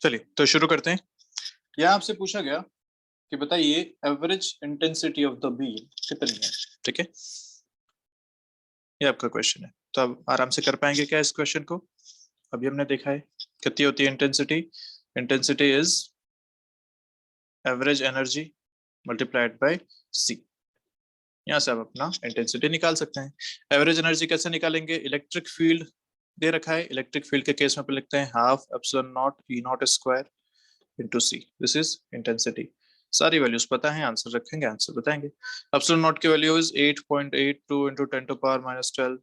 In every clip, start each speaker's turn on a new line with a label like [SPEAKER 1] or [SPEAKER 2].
[SPEAKER 1] चलिए तो शुरू करते हैं। यहाँ आपसे पूछा गया कि बताइए average intensity of the beam कितनी है। ठीक है, ये आपका क्वेश्चन है, तो अब आराम से कर पाएंगे क्या इस क्वेश्चन को। अभी हमने देखा है कितनी होती है intensity. Intensity is average energy multiplied by c. यहाँ से आप अपना इंटेंसिटी निकाल सकते हैं। एवरेज एनर्जी कैसे निकालेंगे? इलेक्ट्रिक फील्ड दे रखा है, इलेक्ट्रिक फील्ड के केस में पे लिखते हैं half epsilon naught E naught square into c. This is intensity. सारी वैल्यूज पता है, आंसर रखेंगे, आंसर बताएंगे। एप्सिलॉन नॉट की value is 8.82 into 10 to power -12।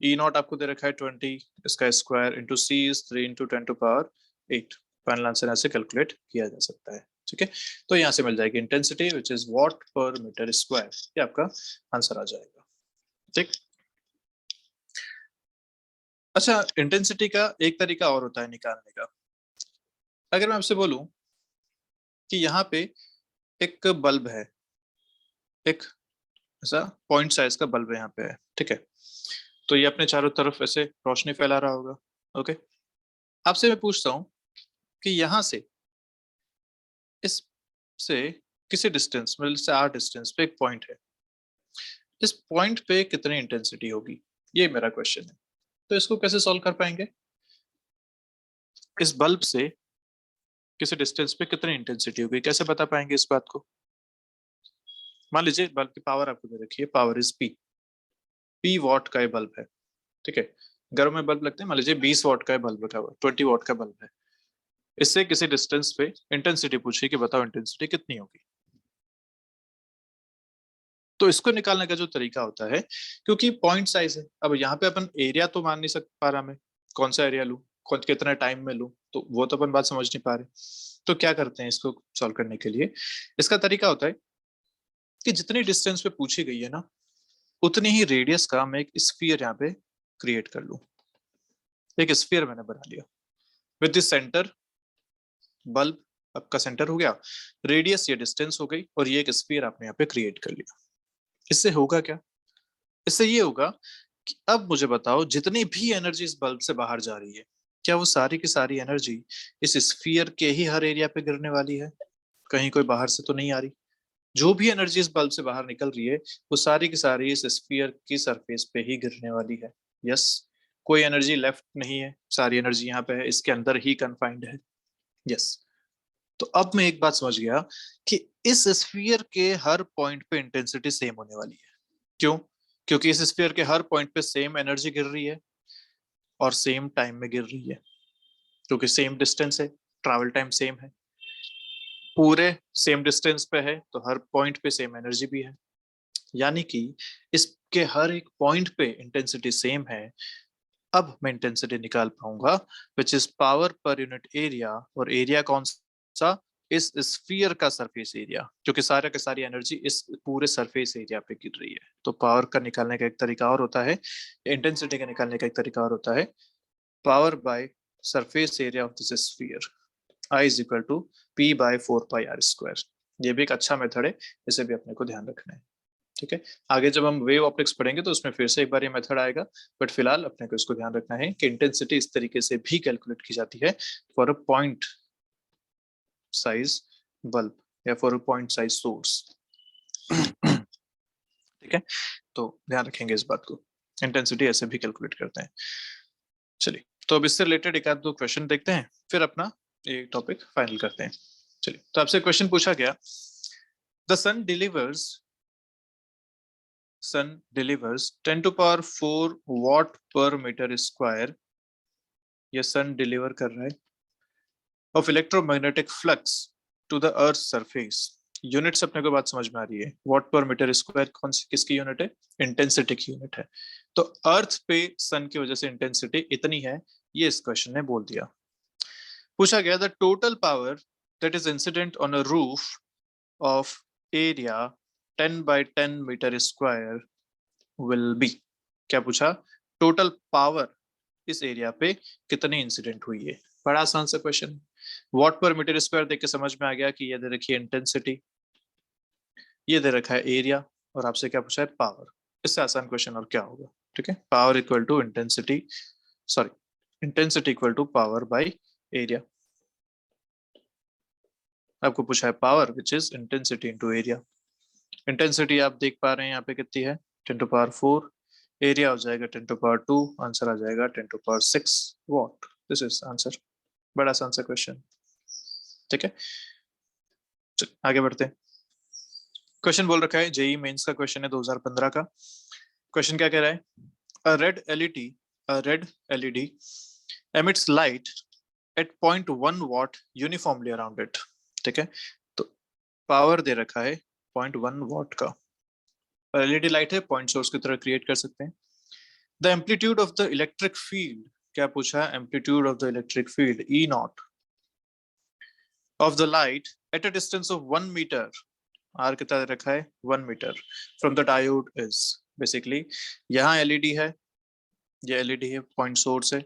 [SPEAKER 1] E naught आपको दे रखा है 20, इसका square into c is 3 into 10 to power 8। Final answer ऐसे कैलकुलेट किया जा सकता है। ठीक है, तो यहाँ से मिल जाएगी इंटेंसिटी विच इज वॉट पर मीटर स्क्वायर। ये आपका आंसर आ जाएगा। ठीक, अच्छा, इंटेंसिटी का एक तरीका और होता है निकालने का। अगर मैं आपसे बोलूं कि यहाँ पे एक बल्ब है, एक ऐसा पॉइंट साइज का बल्ब यहाँ पे है, ठीक है, तो ये अपने चारों तरफ ऐसे रोशनी फैला रहा होगा। ओके, आपसे मैं पूछता हूँ कि यहाँ से इस से किसी डिस्टेंस मतलब से आर डिस्टेंस पे एक पॉइंट है, इस पॉइंट पे कितनी इंटेंसिटी होगी, ये मेरा क्वेश्चन है। तो इसको कैसे सॉल्व कर पाएंगे? इस बल्ब से किसी डिस्टेंस पे कितनी इंटेंसिटी होगी, कैसे बता पाएंगे इस बात को? मान लीजिए बल्ब की पावर आपको दे रखी है, power is P. P what का ये बल्ब है, ठीक है, घरों में बल्ब लगते हैं, मान लीजिए 20 वॉट का बल्ब रखा हुआ, 20 वॉट का बल्ब है। इससे किसी डिस्टेंस पे इंटेंसिटी पूछी कि बताओ इंटेंसिटी कितनी होगी। तो इसको निकालने का जो तरीका होता है, क्योंकि पॉइंट साइज है, अब यहाँ पे अपन एरिया तो मान नहीं सकते, पा रहा मैं कौन सा एरिया लूँ, कौन कितना टाइम में लूँ, तो वो तो अपन बात समझ नहीं पा रहे। तो क्या करते हैं इसको सॉल्व करने के लिए? इसका तरीका होता है कि जितनी डिस्टेंस पे पूछी गई है ना, उतनी ही रेडियस का मैं एक स्फीयर यहाँ पे क्रिएट कर लूँ। एक स्फीयर मैंने बना लिया विद दिस सेंटर, बल्ब आपका सेंटर हो गया, रेडियस ये डिस्टेंस हो गई, और ये एक स्फीयर आपने यहाँ पे क्रिएट कर लिया। इससे होगा क्या? इससे ये होगा कि अब मुझे बताओ जितनी भी एनर्जी इस बल्ब से बाहर जा रही है, क्या वो सारी की सारी एनर्जी इस स्फीयर के ही हर एरिया पे गिरने वाली है? कहीं कोई बाहर से तो नहीं आ रही। जो भी एनर्जी इस बल्ब से बाहर निकल रही है, वो सारी की सारी इस स्फीयर की सरफेस पे ही गिरने वाली है। यस, कोई एनर्जी लेफ्ट नहीं है, सारी एनर्जी यहाँ पे है, इसके अंदर ही कन्फाइंड है। यस, तो अब मैं एक बात समझ गया कि इस स्फीयर के हर पॉइंट पे इंटेंसिटी सेम होने वाली है। क्यों? क्योंकि इस स्फीयर के हर पॉइंट पे सेम एनर्जी गिर रही है और सेम टाइम में गिर रही है, क्योंकि सेम डिस्टेंस है, ट्रैवल टाइम सेम है, पूरे सेम डिस्टेंस पे है, तो हर पॉइंट पे सेम एनर्जी भी है। यानी कि इसके हर एक पॉइंट पे इंटेंसिटी सेम है। अब मैं इंटेंसिटी निकाल पाऊंगा विच इज पावर पर यूनिट एरिया, और एरिया कौन सा? इस स्फीयर का सरफेस एरिया, क्योंकि सारा का सारी एनर्जी इस पूरे सरफेस एरिया पे गिर रही है। तो पावर का निकालने का एक तरीका और होता है, इंटेंसिटी का निकालने का एक तरीका और होता है, power by surface area of this sphere, I is equal to P by 4 pi r square. ये भी एक अच्छा मेथड है, इसे भी अपने को ध्यान रखना है। ठीक है, आगे जब हम वेव ऑप्टिक्स पढ़ेंगे तो उसमें फिर से एक बार ये मेथड आएगा, बट फिलहाल अपने को इसको ध्यान रखना है कि इंटेंसिटी इस तरीके से भी कैलकुलेट की जाती है for a point size bulb या for a point size source. ठीक है, तो ध्यान रखेंगे इस बात को, इंटेंसिटी ऐसे भी कैलकुलेट करते हैं। चलिए, तो अब इससे रिलेटेड एक आध दो क्वेश्चन देखते हैं, फिर अपना ये टॉपिक फाइनल करते हैं। चलिए, तो आपसे क्वेश्चन पूछा गया, the sun delivers 10 to power 4 watt per meter square, ये सन डिलीवर कर रहा है, of electromagnetic flux to the earth surface. Units अपने को बात समझ में आ रही है, वॉट पर मीटर स्क्वायर कौन सी किसकी यूनिट है? इंटेंसिटी की यूनिट है। तो अर्थ पे सन की वजह से इंटेंसिटी इतनी है, ये इस क्वेश्चन ने बोल दिया। पूछा गया the total power that is incident on a roof of area 10 by 10 metre square will be. क्या पूछा? टोटल पावर इस एरिया पे कितनी इंसिडेंट हुई है। बड़ा आसान सा क्वेश्चन, वॉट पर मीटर स्क्वायर देख के समझ में आ गया कि ये दे रखी है इंटेंसिटी, ये दे रखा है एरिया, और आपसे क्या पूछा है? पावर। इससे आसान क्वेश्चन और क्या होगा? ठीक है, power equal to intensity, sorry, intensity equal to power by area. आपको पूछा है power which is intensity into area. Intensity आप देख पा रहे हैं यहाँ पे कितनी है, 10⁴। एरिया हो जाएगा 10⁴, आंसर आ जाएगा 10⁶ वॉट। This is answer. बड़ा सा आंसर क्वेश्चन। ठीक है, आगे बढ़ते हैं। क्वेश्चन बोल रखा है, जेई मेंस का क्वेश्चन है 2015 का। क्वेश्चन क्या कह रहा है, a red LED emits light at 0.1 watt uniformly around it। ठीक है, तो पावर दे रखा है 0.1 वॉट का, और एलईडी लाइट है, पॉइंट सोर्स की तरह क्रिएट कर सकते हैं। The amplitude of the electric field, क्या पूछा है, amplitude of the electric field E naught of the light at a distance of 1 metre, R कितना दे रखा है 1 metre, from the diode is. Basically यहाँ एलईडी है, ये एलईडी है, पॉइंट सोर्स है,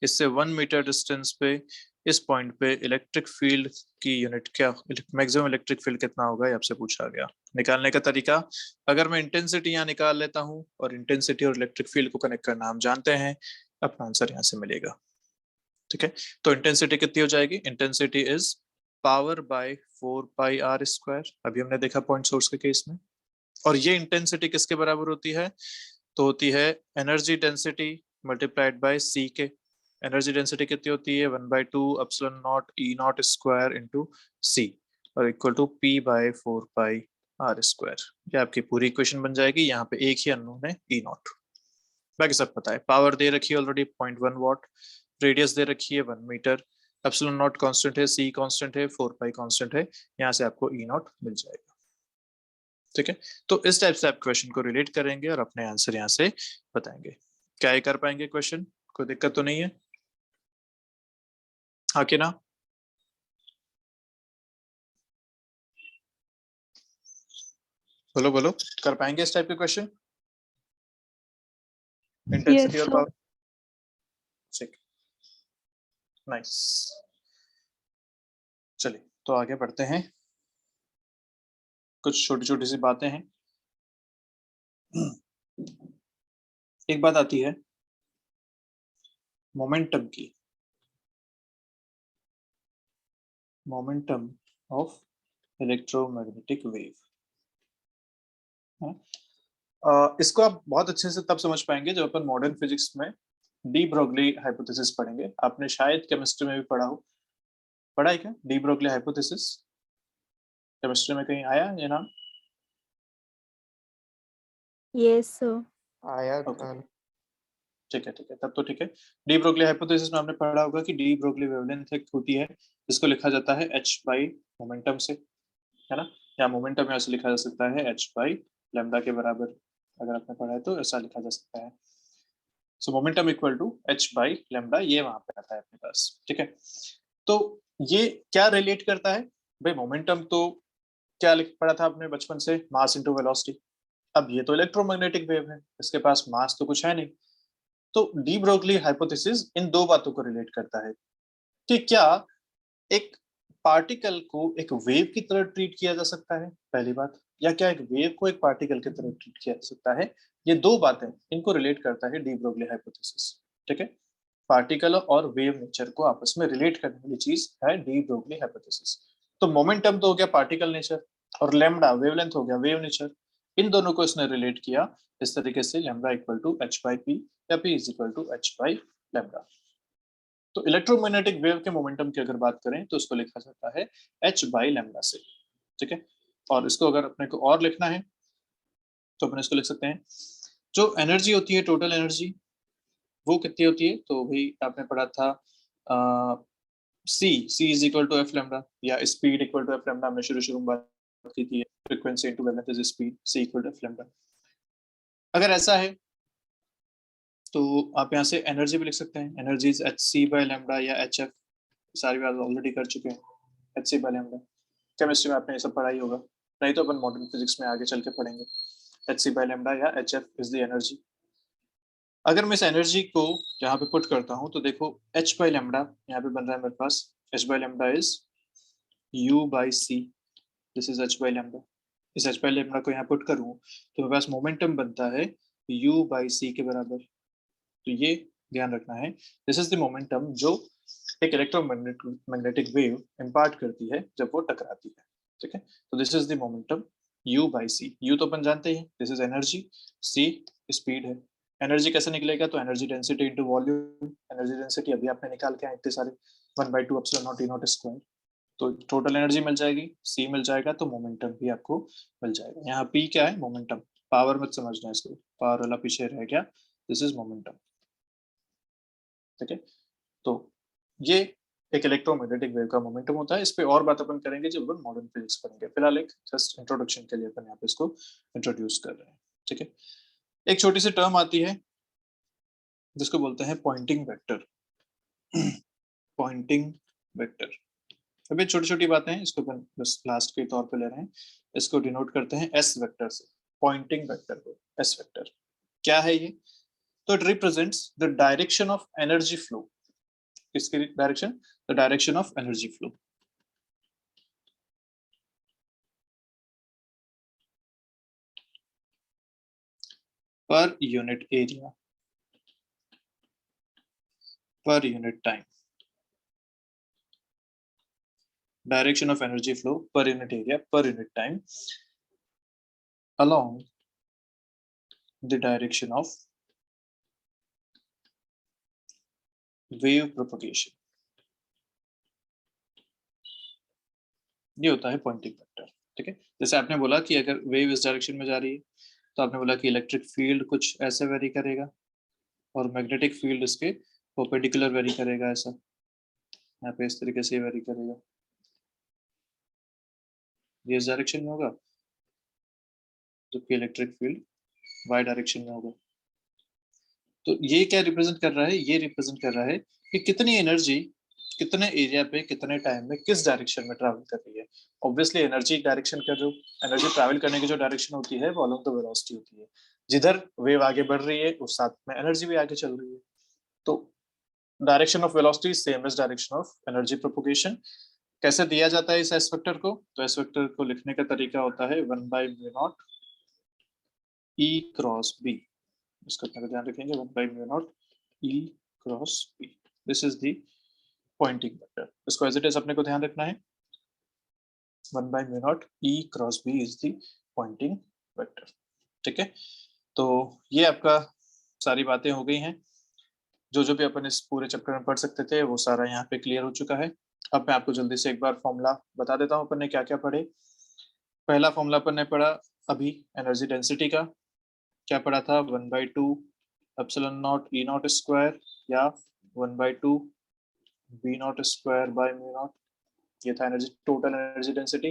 [SPEAKER 1] इससे 1 मीटर डिस्टेंस पे इस पॉइंट पे इलेक्ट्रिक फील्ड की यूनिट क्या, मैक्सिमम इलेक्ट्रिक फील्ड कितना होगा, ये आपसे पूछा गया। निकालने का तरीका, अगर मैं इंटेंसिटी यहाँ निकाल लेता हूँ और इंटेंसिटी और इलेक्ट्रिक फील्ड को कनेक्ट करना हम जानते हैं, अपना आंसर यहाँ से मिलेगा। ठीक है, तो इंटेंसिटी कितनी हो जाएगी, intensity is power bye 4πr²। अभी हमने देखा पॉइंट सोर्स के केस में। और ये इंटेंसिटी किसके बराबर होती है, तो होती है energy density multiplied by c के। एनर्जी डेंसिटी कितनी होती है, 1/2 epsilon naught E naught square into c, और equal to P bye 4πr²। ये आपकी पूरी इक्वेशन बन जाएगी। यहाँ पे एक ही अननोन है ई नॉट, बाकी सब पता है। पावर दे रखी है ऑलरेडी 0.1 वॉट, रेडियस दे रखी है 1 मीटर, एप्सिलॉन नॉट कांस्टेंट है, सी कांस्टेंट है, 4π कांस्टेंट है, यहाँ से आपको ई नॉट मिल जाएगा। ठीक है, तो इस टाइप से आप क्वेश्चन को रिलेट करेंगे और अपने आंसर यहाँ से बताएंगे। क्या ये कर पाएंगे क्वेश्चन, कोई दिक्कत तो नहीं है, हाँ कि ना? बोलो बोलो, कर पाएंगे इस टाइप के क्वेश्चन, इंटेंसिटी और पावर? ठीक, नाइस। चलिए तो आगे बढ़ते हैं। कुछ छोटी छोटी सी बातें हैं। एक बात आती है मोमेंटम की, मोमेंटम ऑफ इलेक्ट्रोमैग्नेटिक वेव। इसको आप बहुत अच्छे से तब समझ पाएंगे जब अपन मॉडर्न फिजिक्स में डी ब्रोगली हाइपोथेसिस पढ़ेंगे। आपने शायद केमिस्ट्री में भी पढ़ा हो, पढ़ा है क्या डी ब्रोगली हाइपोथेसिस, केमिस्ट्री में कहीं आया ये नाम?
[SPEAKER 2] यस सर,
[SPEAKER 3] आया
[SPEAKER 1] ओके,
[SPEAKER 3] था।
[SPEAKER 1] ठीक है ठीक है, तब तो ठीक है। डी ब्रोगली हाइपोथेसिस में आपने पढ़ा होगा कि डी ब्रोगली वेवलेंथ एक होती है जिसको लिखा जाता है h बाई मोमेंटम से, है ना, या मोमेंटम यहाँ से लिखा जा सकता है h बाई लैम्डा के बराबर। अगर आपने पढ़ा है तो ऐसा लिखा जा सकता है। So momentum equal to h by lambda, ये वहां पे आता है अपने पास। ठीक है, तो ये क्या रिलेट करता है भाई, मोमेंटम तो क्या लिख पढ़ा था आपने बचपन से, मास इनटू वेलोसिटी। अब ये तो इलेक्ट्रोमैग्नेटिक वेव है, इसके पास मास तो कुछ है नहीं। तो डी ब्रोगली हाइपोथेसिस इन दो बातों को रिलेट करता है कि क्या एक पार्टिकल को एक वेव की तरह ट्रीट किया जा सकता है, पहली बात, या क्या एक वेव को एक पार्टिकल की तरह ट्रीट किया जा सकता है। ये दो बातें, इनको रिलेट करता है डी ब्रोगली हाइपोथेसिस। ठीक है, पार्टिकल और वेव नेचर को आपस में रिलेट करने वाली चीज है डी ब्रोगली हाइपोथेसिस। तो मोमेंटम तो हो गया पार्टिकल नेचर, और लैम्डा वेवलेंथ हो गया वेव नेचर। इन दोनों को इसने रिलेट किया इस तरीके से, lambda equal to h by p या p is equal to h by lambda. तो इलेक्ट्रोमैग्नेटिक वेव के मोमेंटम की अगर बात करें तो उसको लिखा जाता है एच बाई लैम्डा से। ठीक है, और इसको अगर अपने को और लिखना है तो अपन इसको लिख सकते हैं, जो एनर्जी होती है टोटल एनर्जी वो कितनी होती है, तो भाई आपने पढ़ा था c is equal to f lambda, या speed equal to f lambda, हमने शुरू में बात की थी, frequency into wavelength is speed, c equal to f lambda. अगर ऐसा है तो आप यहाँ से एनर्जी भी लिख सकते हैं, energy is h c by lambda या एच एफ, सारी बात ऑलरेडी कर चुके हैं, h c by lambda. Chemistry में आपने ये सब पढ़ा ही होगा, नहीं तो अपन मॉडर्न फिजिक्स में आगे चल के पढ़ेंगे। एच सी बाय लैम्डा या h F is the energy. अगर मैं इस एनर्जी को यहाँ पे पुट करता हूँ तो देखो एच बाई लैम्डा यहाँ पे बन रहा है मेरे पास, h by lambda is u by c, this is h by lambda. इस एच बाई लैम्डा को यहाँ पुट करूँ तो मेरे पास मोमेंटम बनता है यू बाई सी के बराबर। तो ये ध्यान रखना है, दिस इज द मोमेंटम जो एक इलेक्ट्रोमैग्नेटिक वेव इम्पार्ट करती है जब वो टकराती है, ठीक है। तो this is the momentum u by c. u तो अपन जानते हैं, this is energy, c speed है। एनर्जी कैसे निकलेगा, तो energy density into volume. Energy density अभी आपने निकाल के आए इतने सारे, 1/2 epsilon naught E naught square. तो टोटल एनर्जी मिल जाएगी, c मिल जाएगा, तो मोमेंटम भी आपको मिल जाएगा। यहाँ p क्या है, मोमेंटम। पावर मत समझना है इसको, पावर वाला पीछे रह गया, दिस इज मोमेंटम, ठीक है। तो ये एक इलेक्ट्रोमैग्नेटिक वेव का मोमेंटम होता है। इस पे और बात अपन करेंगे जब अपन मॉडर्न फिजिक्स पढ़ेंगे। फिलहाल एक जस्ट इंट्रोडक्शन के लिए अपन यहाँ पे इसको इंट्रोड्यूस कर रहे हैं, ठीक है। एक छोटी सी टर्म आती है जिसको बोलते हैं पॉइंटिंग वेक्टर। पॉइंटिंग वेक्टर, अभी छोटी छोटी बातें हैं, इसको अपन बस लास्ट के तौर पे ले रहे हैं। इसको डिनोट करते हैं एस वेक्टर से, पॉइंटिंग वेक्टर को एस वेक्टर। क्या है ये, तो it represents the direction of energy flow. किसकी direction, the direction of energy flow. Per unit area, per unit time. Direction of energy flow per unit area per unit time along the direction of wave propagation। ये होता है Poynting vector, ठीक है। जैसे आपने बोला कि अगर वेव इस डायरेक्शन में जा रही है, तो आपने बोला कि इलेक्ट्रिक फील्ड कुछ ऐसे वेरी करेगा और मैग्नेटिक फील्ड इसके परपेंडिकुलर वेरी करेगा, ऐसा यहाँ पे इस तरीके से वेरी करेगा, ये इस डायरेक्शन में होगा, जबकि इलेक्ट्रिक फील्ड वाई डायरेक्शन में होगा। तो ये क्या रिप्रेजेंट कर रहा है, ये रिप्रेजेंट कर रहा है कि कितनी एनर्जी कितने एरिया पे कितने टाइम में किस डायरेक्शन में ट्रैवल कर रही है। ऑब्वियसली एनर्जी डायरेक्शन का जो एनर्जी ट्रैवल करने की जो डायरेक्शन होती है वो अलोंग द वेलोसिटी होती है। जिधर वेव आगे बढ़ रही है उस साथ में एनर्जी भी आगे चल रही है। तो direction of velocity same as direction of energy propagation. कैसे दिया जाता है इस एस वेक्टर को, तो एस वेक्टर को लिखने का तरीका होता है 1/μ0 E क्रॉस B। इसका अपने ध्यान रखेंगे, 1/μ0 E cross B। This is the Poynting vector. इसको एज इट इज अपने को ध्यान रखना है, 1/μ0 E cross B is the Poynting vector, ठीक है। तो ये आपका सारी बातें हो गई हैं, जो भी अपन इस पूरे चैप्टर में पढ़ सकते थे वो सारा यहाँ पे क्लियर हो चुका है। अब मैं आपको जल्दी से एक बार फॉर्मूला बता देता हूँ अपन ने क्या क्या पढ़े। पहला फॉर्मूला अपन ने पढ़ा अभी एनर्जी डेंसिटी का, क्या पढ़ा था, 1/2 epsilon naught E naught square या 1/2 B naught square by mu naught. ये था एनर्जी, टोटल एनर्जी डेंसिटी।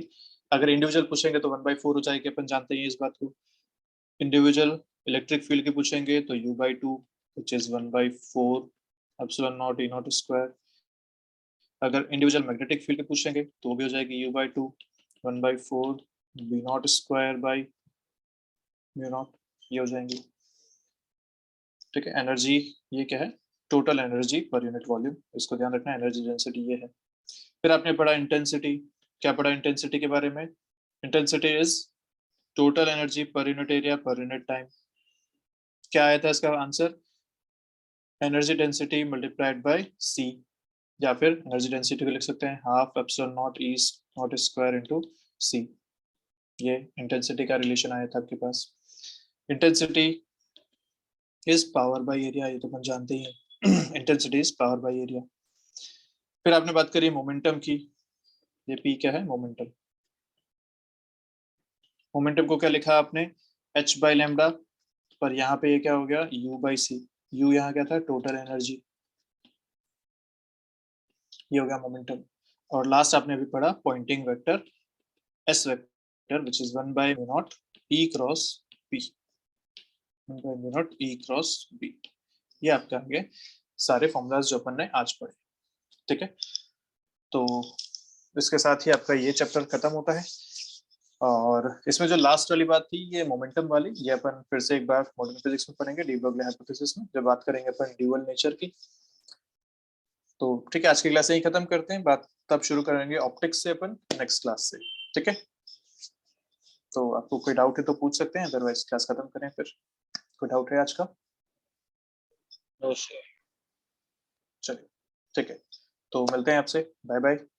[SPEAKER 1] अगर इंडिविजुअल पूछेंगे तो 1/4 हो जाएगी, अपन जानते हैं इस बात को। इंडिविजुअल इलेक्ट्रिक फील्ड की पूछेंगे तो u/2 which is 1/4 epsilon naught E naught square. अगर इंडिविजुअल मैग्नेटिक फील्ड की पूछेंगे तो भी हो जाएगी u/2 1/4 B naught square by mu naught, ये हो जाएंगी, ठीक है। एनर्जी ये क्या है, total energy per unit volume, इसको ध्यान रखना। एनर्जी डेंसिटी ये है। फिर आपने पढ़ा इंटेंसिटी, क्या पढ़ा इंटेंसिटी के बारे में, intensity is total energy per unit area per unit time. क्या आया था इसका answer, energy density multiplied by c, या फिर एनर्जी डेंसिटी को लिख सकते हैं half epsilon naught E naught square into c. ये इंटेंसिटी का रिलेशन आया था आपके पास। Intensity is power by area, ये तो अपन जानते ही हैं। Intensity is power by area. फिर आपने बात करी मोमेंटम की, ये पी क्या है, मोमेंटम। मोमेंटम को क्या लिखा आपने, h बाय लैम्डा, पर यहाँ पे ये क्या हो गया, u/c। u यहाँ क्या था, टोटल एनर्जी, ये हो गया मोमेंटम। और लास्ट आपने अभी पढ़ा Poynting vector S vector which is 1/μ0 E cross B, 1/μ0 E cross B। ये आपके आगे सारे फॉर्मूलाज जो अपन ने आज पढ़े, ठीक है। तो इसके साथ ही आपका ये चैप्टर खत्म होता है। और इसमें जो लास्ट वाली बात थी ये मोमेंटम वाली, ये अपन फिर से एक बार मॉडर्न फिजिक्स में पढ़ेंगे, डी ब्रोगली हाइपोथेसिस में, जब बात करेंगे अपन ड्यूअल नेचर की। तो ठीक है, आज की क्लास यही खत्म करते हैं, बात तब शुरू करेंगे ऑप्टिक्स से अपन नेक्स्ट क्लास से, ठीक है। तो आपको कोई डाउट है तो पूछ सकते हैं, अदरवाइज क्लास खत्म करें फिर। कोई डाउट है आज का? चलिए, ठीक है। तो मिलते हैं आपसे, बाय बाय।